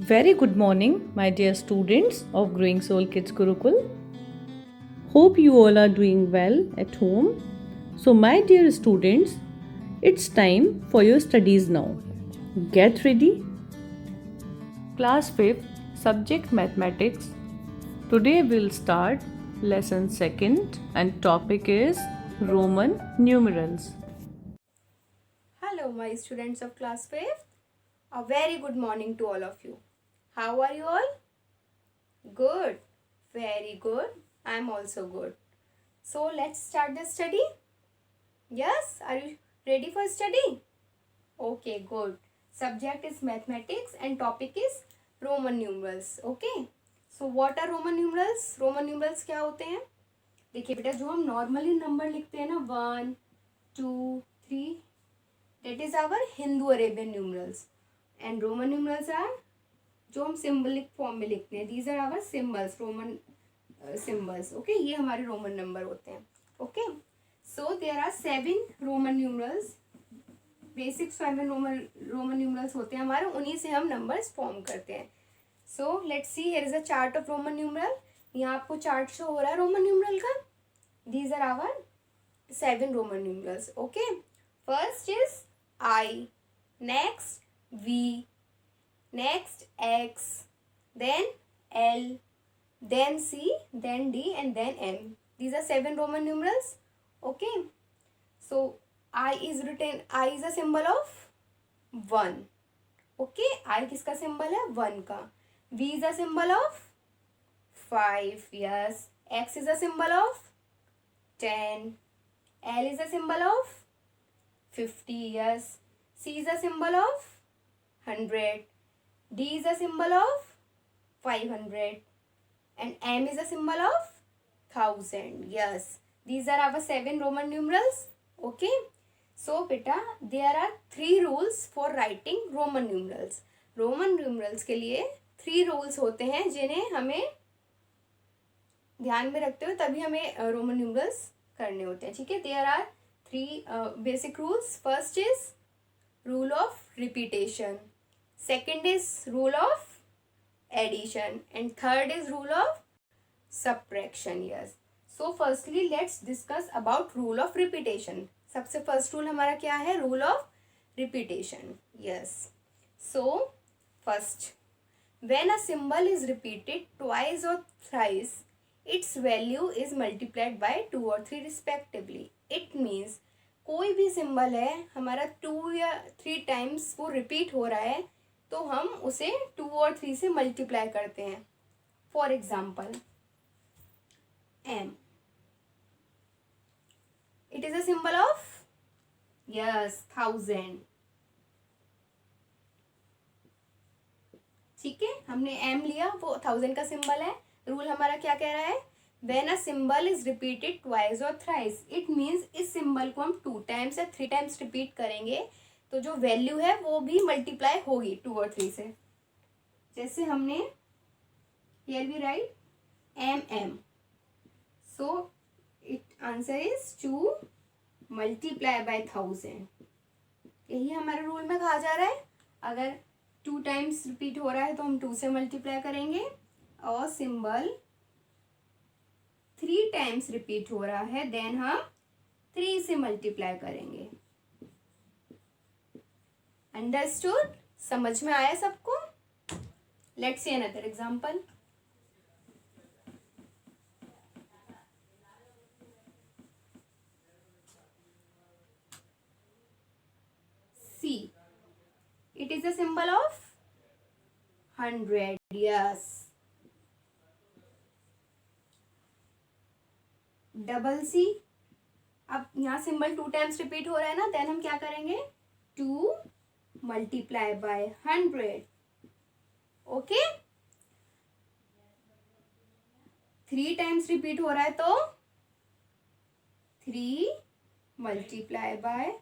Very good morning, my dear students of Growing Soul Kids Gurukul. Hope you all are doing well at home. So, my dear students, it's time for your studies now. Get ready. Class 5th, Subject Mathematics. Today we'll start lesson 2nd and topic is Roman numerals. Hello, my students of class 5th. A very good morning to all of you. How are you all? Good. Very good. I am also good. So, let's start the study. Yes? Are you ready for study? Okay, good. Subject is mathematics and topic is Roman numerals. Okay? So, what are Roman numerals? Roman numerals क्या होते हैं? देखिए बेटा, जो हम normally number लिखते हैं ना 1, 2, 3, that is our Hindu Arabian numerals. And Roman numerals are जो हम सिंबलिक फॉर्म में लिखते हैं. These are our symbols, Roman symbols. Okay, ये हमारे रोमन नंबर होते हैं. Okay, so there are 7 Roman numerals. Basic 7 Roman numerals होते हैं हमारे, उन्हीं से हम नंबर्स फॉर्म करते हैं. So let's see, here is a chart of Roman numeral. यहाँ आपको चार्ट शो हो रहा है रोमन न्यूमरल का. These are our 7 Roman numerals. Okay, first is I, next V, next X, then L, then C, then D, and then M. These are 7 Roman numerals. Okay, so I is written. I is a symbol of 1. Okay, I किसका symbol है? 1 का. V is a symbol of 5. Yes. X is a symbol of 10. L is a symbol of 50. Yes. C is a symbol of 100. D is a symbol of 500. And M is a symbol of 1000. Yes. These are our 7 Roman numerals. Okay. So beta, there are 3 rules for writing Roman numerals. Roman numerals के लिए 3 rules होते हैं जिन्हें हमें ध्यान में रखते हुए तभी हमें रोमन न्यूमरल्स करने होते हैं. ठीक है, there are 3 basic rules. First is rule of repetition, second is rule of addition, and third is rule of subtraction. Yes. So firstly let's discuss about rule of repetition. सबसे first rule हमारा क्या है? Rule of repetition. Yes. So first, when a symbol is repeated twice or thrice, its value is multiplied by 2 or 3 respectively. It means कोई भी symbol है हमारा 2 या 3 times वो रिपीट हो रहा है तो हम उसे 2 और 3 से मल्टीप्लाई करते हैं. For example M, it is a symbol of yes 1000. ठीक है, हमने M लिया, वो 1000 का सिंबल है. रूल हमारा क्या कह रहा है? When a symbol is repeated twice or thrice, it means इस सिंबल को हम 2 टाइम्स या 3 टाइम्स रिपीट करेंगे तो जो वैल्यू है वो भी मल्टीप्लाई होगी 2 और 3 से. जैसे हमने here we write MM, so it answer is 2 multiply by 1000. यही हमारे रूल में कहा जा रहा है. अगर 2 टाइम्स रिपीट हो रहा है तो हम 2 से मल्टीप्लाई करेंगे, और सिंबल 3 टाइम्स रिपीट हो रहा है देन हम 3 से मल्टीप्लाई करेंगे. अंडरस्टूड? समझ में आया सबको? Let's see another example. C, it is a symbol of 100. Yes. Double C, अब यहाँ सिंबल 2 टाइम्स रिपीट हो रहा है ना, देन हम क्या करेंगे? 2 multiply by 100. Okay, 3 times repeat हो रहा है तो 3 मल्टीप्लाई बाय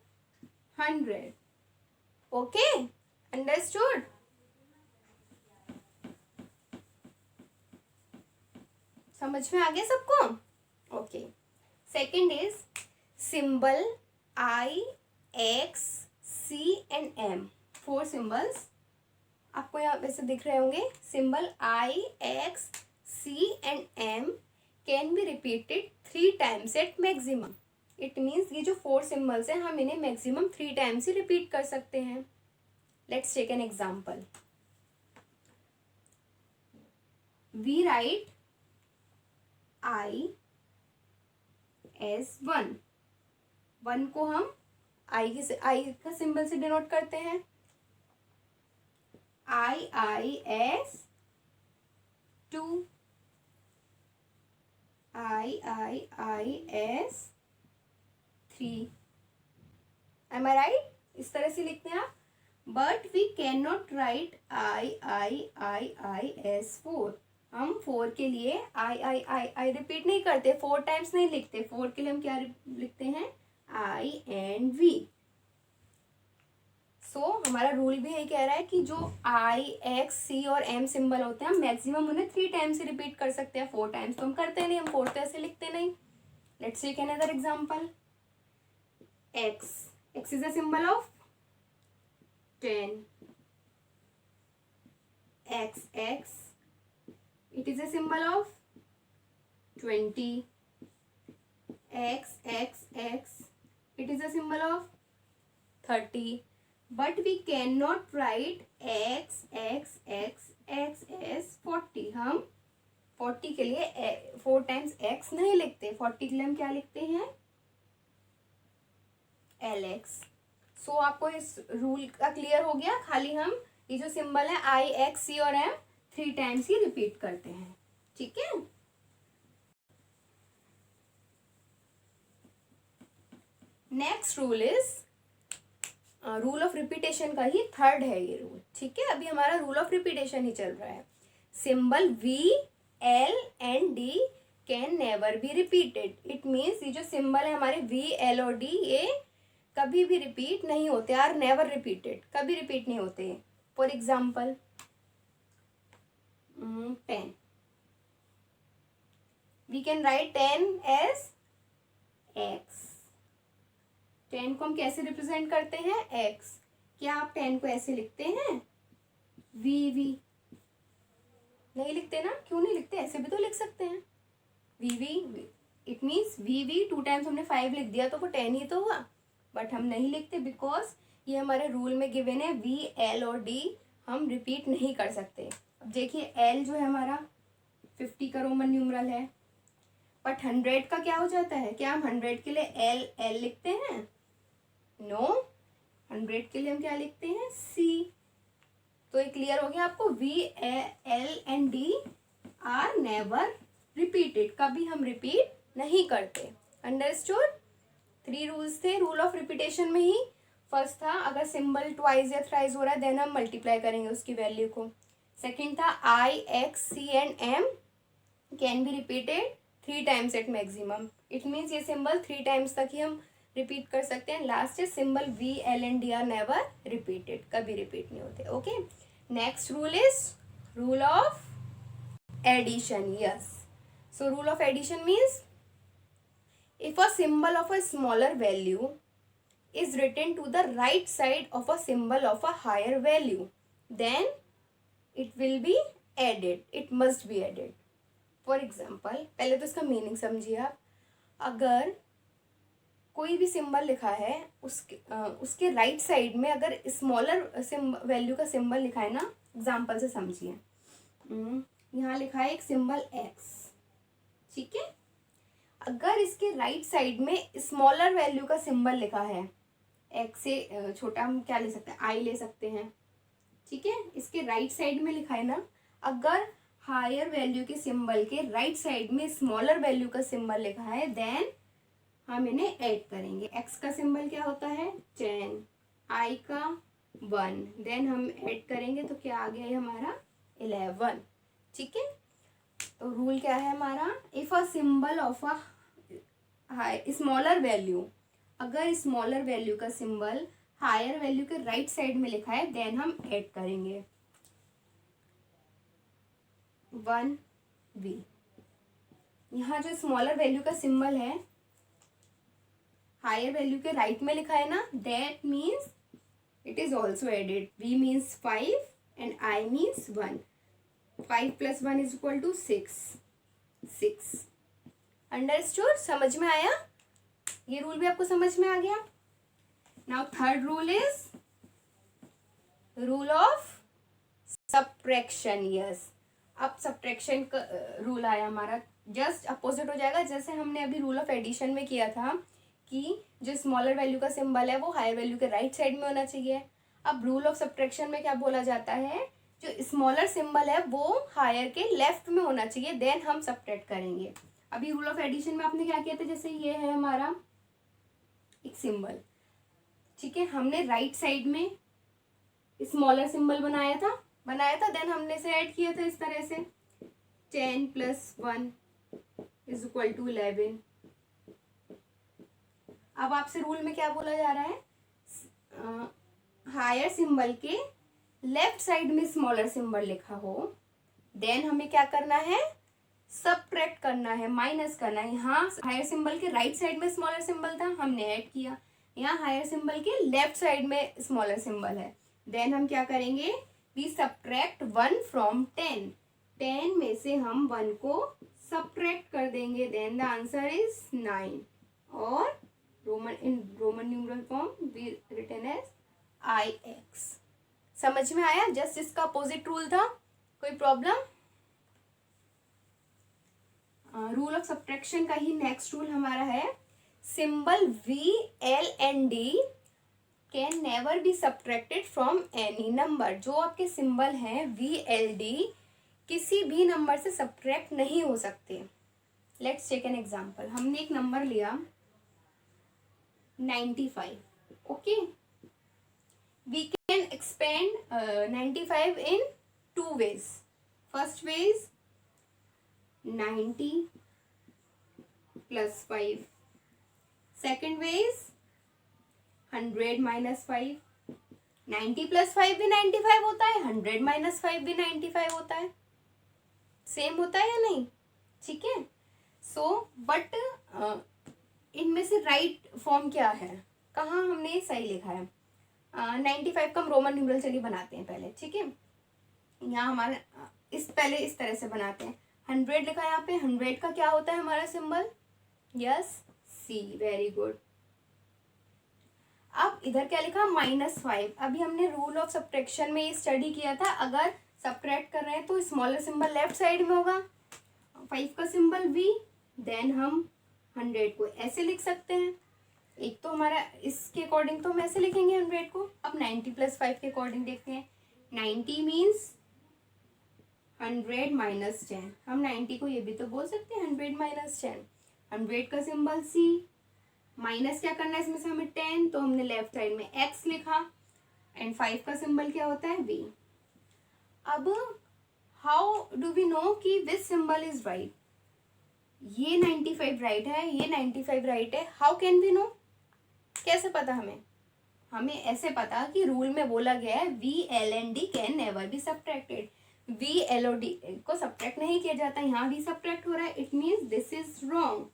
100. Okay, understood? समझ में आ गया सबको? Okay. Second is symbol I, X, C and M. 4 symbols आपको यहाँ वैसे दिख रहे होंगे symbol I, X, C and M can be repeated 3 times at maximum. It means ये जो 4 सिम्बल्स हैं हम इन्हें मैक्सिमम 3 टाइम्स ही रिपीट कर सकते हैं। Let's take an example. We write I as 1। 1 को हम आई का सिंबल से डिनोट करते हैं। I as 2, I as 3। Am I right? इस तरह से लिखते हैं आप। But we can not write I as 4। हम 4 के लिए आई रिपीट नहीं करते, 4 टाइम्स नहीं लिखते। 4 के लिए हम क्या लिखते हैं? आई एंड वी। सो हमारा रूल भी यही कह रहा है कि जो आई, एक्स, सी और एम सिंबल होते हैं हम मैक्सिमम उन्हें 3 टाइम्स ही रिपीट कर सकते हैं। 4 टाइम्स तो हम करते नहीं, हम 4 तो ऐसे लिखते नहीं। Let's take another example. X is a symbol of 10। X it is a symbol of 20. X it is a symbol of 30. But we cannot write x as 40। हम 40 के लिए 4 टाइम्स x नहीं लिखते। 40 के लिए हम क्या लिखते हैं? LX। सो आपको इस रूल का क्लियर हो गया। खाली हम ये जो सिंबल है आई, एक्स, सी और एम 3 टाइम्स ही रिपीट करते हैं। ठीक है। Next rule is rule of repetition का ही थर्ड है ये रूल। ठीक है, अभी हमारा रूल ऑफ रिपीटेशन ही चल रहा है। Symbol V, L and D can never be repeated. It means ये जो सिंबल है हमारे वी, एल और डी ये कभी भी रिपीट नहीं होते। आर नेवर रिपीटेड, कभी रिपीट नहीं होते। For example 10। We can write 10 as x। 10 को हम कैसे रिप्रेजेंट करते हैं? x। क्या आप 10 को ऐसे लिखते हैं? वी नहीं लिखते ना? क्यों नहीं लिखते? ऐसे भी तो लिख सकते हैं। V it means V 2 times हमने 5 लिख दिया तो वो 10 ही तो हुआ। बट हम नहीं लिखते बिकॉज ये हमारे रूल में गिवन है वी, एल और डी हम रिपीट नहीं कर सकते। अब देखिए एल जो है हमारा 50 का रोमन न्यूमरल है। बट 100 का क्या हो जाता है? क्या हम 100 के लिए एल लिखते हैं? नो, 100 के लिए हम क्या लिखते हैं? सी। तो ये क्लियर हो गया आपको। V, L and D are never repeated, कभी हम रिपीट नहीं करते। अंडरस्टूड? 3 रूल्स थे रूल ऑफ रिपीटेशन में ही। फर्स्ट था अगर सिंबल ट्वाइस या थ्राइस हो रहा है देन हम मल्टीप्लाई करेंगे उसकी वैल्यू को। सेकेंड था I, X, C and M can be repeated 3 times at maximum. It means ये सिंबल 3 टाइम्स तक ही हम रिपीट कर सकते हैं। लास्ट है symbol V, L and D are never repeated, कभी रिपीट नहीं होते। Okay, next rule is rule of addition. Yes, so rule of addition means if a symbol of a smaller value is written to the right side of a symbol of a higher value then it will be added, it must be added। for example, पहले तो इसका meaning समझिए आप। अगर कोई भी symbol लिखा है उसके राइट साइड में अगर स्मॉलर वैल्यू का सिंबल लिखा है ना, एग्जाम्पल से समझिए। यहाँ लिखा है एक सिंबल x, ठीक है। अगर इसके राइट साइड में स्मॉलर वैल्यू का सिंबल लिखा है, x से छोटा हम क्या ले सकते हैं? i ले सकते हैं, ठीक है। इसके राइट साइड में लिखा है ना, अगर हायर वैल्यू के सिंबल के राइट साइड में स्मॉलर वैल्यू का सिंबल लिखा है देन हम इन्हें ऐड करेंगे। x का सिंबल क्या होता है? 10, i का 1, देन हम ऐड करेंगे तो क्या आ गया है हमारा? 11, ठीक है। तो रूल क्या है हमारा? If a symbol of a smaller value, अगर स्मॉलर वैल्यू का सिंबल हायर वैल्यू के राइट साइड में लिखा है देन हम ऐड करेंगे 1v। यहाँ जो स्मॉलर वैल्यू का सिंबल है हायर वैल्यू के राइट में लिखा है ना, that means it is also added. v मीन्स 5 and I means 1. 5 plus 1 is equal to 6. 6. Understood? समझ में आया? ये रूल भी आपको समझ में आ गया? Now third rule is rule of subtraction. Yes. अब subtraction का रूल आया हमारा, जस्ट अपोजिट हो जाएगा जैसे हमने अभी रूल ऑफ एडिशन में किया था कि जो स्मॉलर वैल्यू का सिंबल है वो हायर वैल्यू के राइट साइड में होना चाहिए। अब रूल ऑफ सब्ट्रैक्शन में क्या बोला जाता है, जो स्मॉलर सिंबल है वो हायर के लेफ्ट में होना चाहिए, देन हम सब्ट्रैक्ट करेंगे। अभी रूल ऑफ एडिशन में आपने क्या किया था, जैसे ये है हमारा एक सिंबल, ठीक है, हमने राइट साइड में स्मॉलर सिंबल बनाया था, देन हमने इसे ऐड किया था इस तरह से 10 plus 1 is equal to 11। अब आपसे रूल में क्या बोला जा रहा है, हायर सिंबल के लेफ्ट साइड में स्मॉलर सिंबल लिखा हो, देन हमें क्या करना है, सबट्रैक्ट करना है, माइनस करना है। यहाँ हायर सिंबल के राइट साइड में स्मॉलर सिंबल था, हमने ऐड किया, यहाँ हायर सिंबल के लेफ्ट साइड में स्मॉलर सिंबल है, देन हम क्या करेंगे, वी सबट्रैक्ट 1 from 10। 10 में से हम 1 को सबट्रैक्ट कर देंगे, देन द आंसर इज 9, और Roman numeral form we written as IX। समझ में आया? जस्ट इसका अपोजिट रूल था, कोई प्रॉब्लम? रूल ऑफ सब्ट्रैक्शन का ही नेक्स्ट रूल हमारा है, symbol VLND can never be subtracted from any number. जो आपके सिंबल हैं VLD किसी भी नंबर से सब्ट्रैक्ट नहीं हो सकते। Let's take an example. हमने एक नंबर लिया 95, okay, we can expand 95 in 2 ways। First way is 90 plus 5, second way is 100 minus 5। 90 plus 5 भी 95 होता है, 100 minus 5 भी 95 होता है, सेम होता है या नहीं? ठीक है, सो बट इनमें से राइट फॉर्म क्या है, कहाँ हमने सही लिखा है? 95 का हम रोमन न्यूमरल चलिए बनाते हैं पहले, ठीक है, यहाँ हमारे पहले इस तरह से बनाते हैं। 100 लिखा है यहाँ पे, 100 का क्या होता है हमारा symbol? Yes, C, very good. अब इधर क्या लिखा, -5। अभी हमने रूल ऑफ सब्ट्रैक्शन में ये स्टडी किया था, अगर सब्ट्रैक्ट कर रहे हैं तो स्मॉलर सिंबल लेफ्ट साइड में होगा, 5 का सिंबल V, देन हम 100 को ऐसे लिख सकते हैं। एक तो हमारा इसके अकॉर्डिंग तो हम ऐसे लिखेंगे 100 को। अब 90 plus 5 के अकॉर्डिंग देखते हैं। 90 मीन्स 100 minus 10। हम 90 को ये भी तो बोल सकते हैं 100 minus 10। 100 का सिंबल C, माइनस क्या करना है इसमें से हमें 10, तो हमने लेफ्ट साइड में X लिखा, एंड 5 का सिंबल क्या होता है, V। अब हाउ डू वी नो कि विच सिंबल इज राइट? ये 95 राइट है, ये 95 राइट है, हाउ कैन वी नो? कैसे पता हमें? हमें ऐसे पता कि रूल में बोला गया है VLND can never be subtracted. VLOD को सब्ट्रैक्ट नहीं किया जाता, यहाँ भी सब्ट्रैक्ट हो रहा है, it means this is wrong,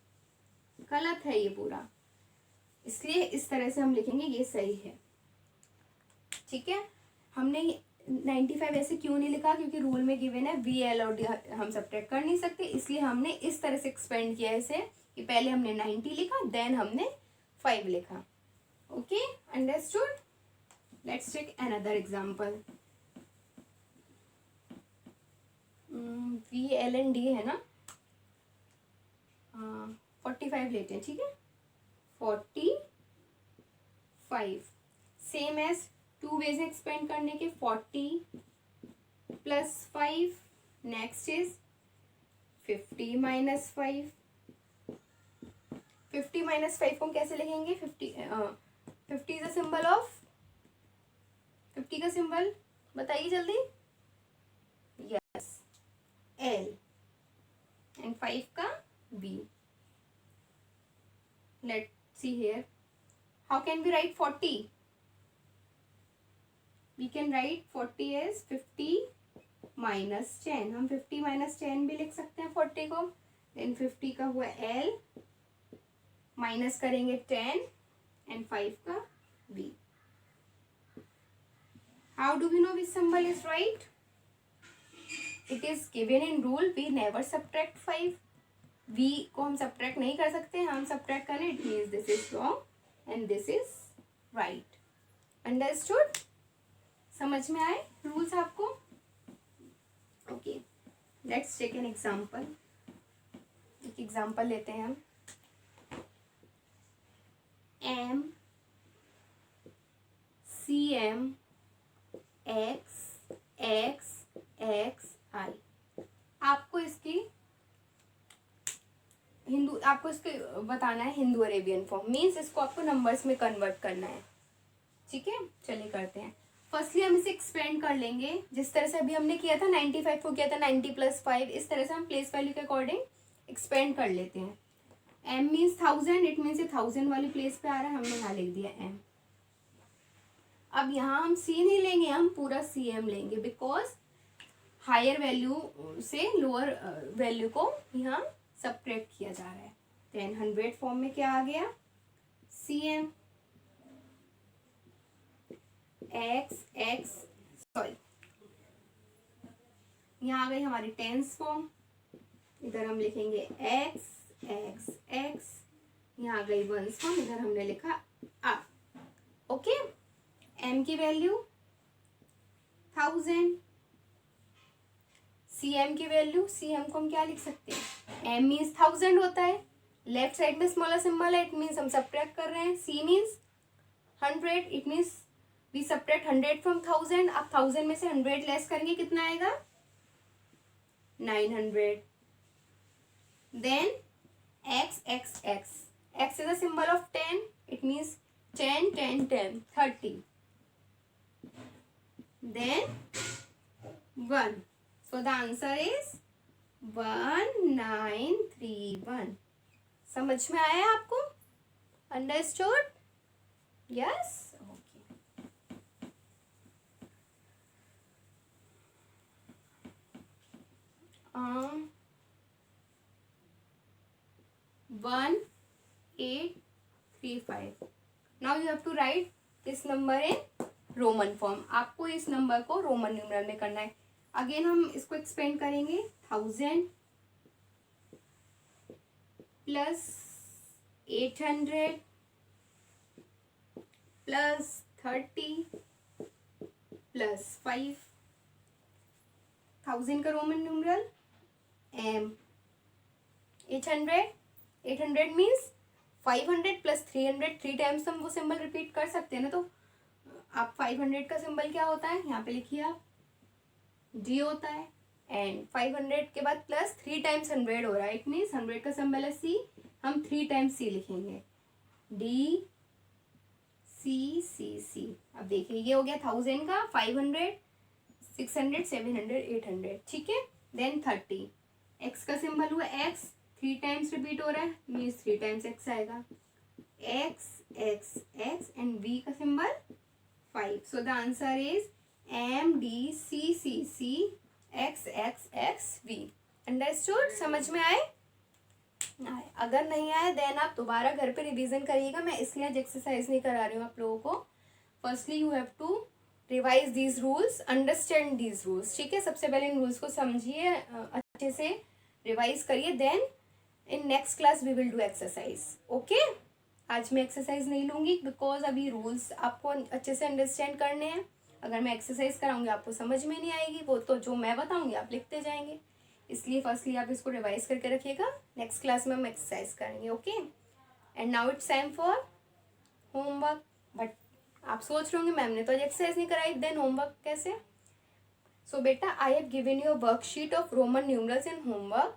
गलत है ये पूरा, इसलिए इस तरह से हम लिखेंगे ये सही है। ठीक है, हमने 95 ऐसे क्यों नहीं लिखा, क्योंकि रूल में गिवन है VLOD हम सब्ट्रैक्ट कर नहीं सकते, इसलिए हमने इस तरह से एक्सपेंड किया इसे कि पहले हमने 90 लिखा, देन हमने 5 लिखा। Okay, understood? Let's take another example. VLND है ना, 45 लेते हैं, ठीक है, 45 सेम एज 2 वेज एक्सपेंड करने के, 40 plus 5, next is 50 minus 5। 50 minus 5 को हम कैसे लिखेंगे? 50 इज अ सिंबल ऑफ, 50 का सिंबल बताइए जल्दी। यस, L, एंड 5 का B। Let's see here. How can we write 40? We can write 40 as 50 minus 10। हम 50 minus 10 भी लिख सकते हैं 40 को। Then 50 का हुआ L, माइनस करेंगे 10 एंड 5 का B। How do we know which symbol is right? It is given in rule we never subtract 5. v को हम subtract नहीं कर सकते, हम subtract करें it means this is wrong and this is right. Understood? समझ में आए rules आपको? Okay, let's take an example. एक एग्जाम्पल लेते हैं हम. m cm x x x i. आपको इसकी आपको इसके बताना है हिंदू अरेबियन फॉर्म, मीन्स इसको आपको नंबर्स में कन्वर्ट करना है. ठीक है, चलिए करते हैं. फर्स्टली हम इसे एक्सपेंड कर लेंगे जिस तरह से अभी हमने किया था. 95 को किया था 90 + 5. इस तरह से हम प्लेस वैल्यू के अकॉर्डिंग एक्सपेंड कर लेते हैं. m मीन्स 1000, इट मीन्स ये 1000 वाली प्लेस पे आ रहा है, हमने यहाँ लिख दिया m. अब यहाँ हम c नहीं लेंगे, हम पूरा cm लेंगे बिकॉज हायर वैल्यू से लोअर वैल्यू को यहाँ सब्ट्रैक्ट किया जा रहा है. देन 100 फॉर्म में क्या आ गया? cm x x सॉरी यहाँ आ गई हमारी टेंस फॉर्म. इधर हम लिखेंगे x x x. यहाँ आ गई वंस फॉर्म, इधर हमने लिखा आ. ओके, m की वैल्यू 1000, cm की वैल्यू, cm को हम क्या लिख सकते हैं? m मीन्स 1000 होता है, लेफ्ट साइड में स्मॉलर सिंबल है, इट मीन्स हम सब्ट्रैक्ट कर रहे हैं. c means 100, it means we subtract 100 from 1000. आप 1000 में से 100 लेस करेंगे, कितना आएगा? 900. Then x x x. x is a symbol of 10, it means 10 10 10 30. Then 1. So the answer is 1931. समझ में आया आपको? Understood? Yes? Okay. 1835. Now you have to write this number in Roman form. आपको इस नंबर को रोमन न्यूमरल में करना है. अगेन हम इसको एक्सपेंड करेंगे. 1000 प्लस 800 प्लस 30 प्लस 5. 1000 का Roman numeral m. 800 means 500 plus 300. 3 times हम वो सिंबल रिपीट कर सकते हैं ना. तो आप 500 का सिंबल क्या होता है यहाँ पे लिखिए आप, d होता है. एंड 500 के बाद प्लस 3 टाइम्स 100 हो रहा है, इट मीन्स 100 का सिंबल है c. हम 3 टाइम्स c लिखेंगे, d c c c. अब देखिए ये हो गया 1000 का, 500 600 700 800. ठीक है. देन 30. x का सिंबल हुआ x, 3 टाइम्स रिपीट हो रहा है, मीन्स 3 टाइम्स x आएगा. x x x and v का symbol 5. So the answer is m d c c c x x x v. Understood? समझ में आए? अगर नहीं आए देन आप दोबारा घर पे रिवीजन करिएगा. मैं इसलिए आज एक्सरसाइज नहीं करा रही हूँ आप लोगों को. Firstly you have to revise these rules, understand these rules. ठीक है, सबसे पहले इन रूल्स को समझिए, अच्छे से रिवाइज करिए. Then in next class we will do exercise. Okay, आज मैं एक्सरसाइज नहीं लूँगी बिकॉज अभी रूल्स आपको अच्छे से अंडरस्टैंड करने हैं. अगर मैं एक्सरसाइज कराऊंगी आपको समझ में नहीं आएगी, वो तो जो मैं बताऊंगी आप लिखते जाएंगे. इसलिए फर्स्टली आप इसको रिवाइज करके रखिएगा. नेक्स्ट क्लास में हम एक्सरसाइज करेंगे. Okay, and now it's time for homework. But आप सोच रहे होंगे मैम ने तो आज एक्सरसाइज नहीं कराई, देन होमवर्क कैसे? सो बेटा, I have given you a worksheet of Roman numerals in homework.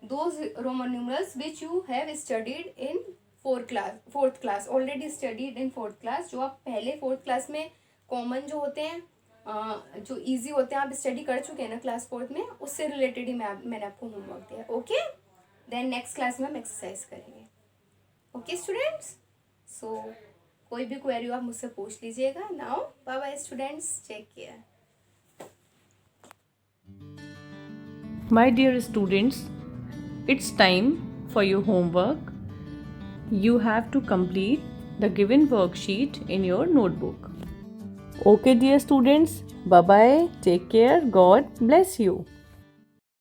Those Roman numerals which you have studied in fourth class already studied in fourth class. जो आप पहले फोर्थ क्लास में common जो होते हैं, जो इजी होते हैं, आप स्टडी कर चुके हैं ना क्लास 4 में, उससे रिलेटेड ही मैंने आपको होमवर्क दिया. ओके, देन नेक्स्ट क्लास में हम एक्सरसाइज करेंगे. ओके स्टूडेंट्स, सो कोई भी क्वेरी आप मुझसे पूछ लीजिएगा. Now bye bye students, take care. My dear students, it's time for your homework. You have to complete the given worksheet in your notebook. Okay, dear students, bye bye. Take care. God bless you.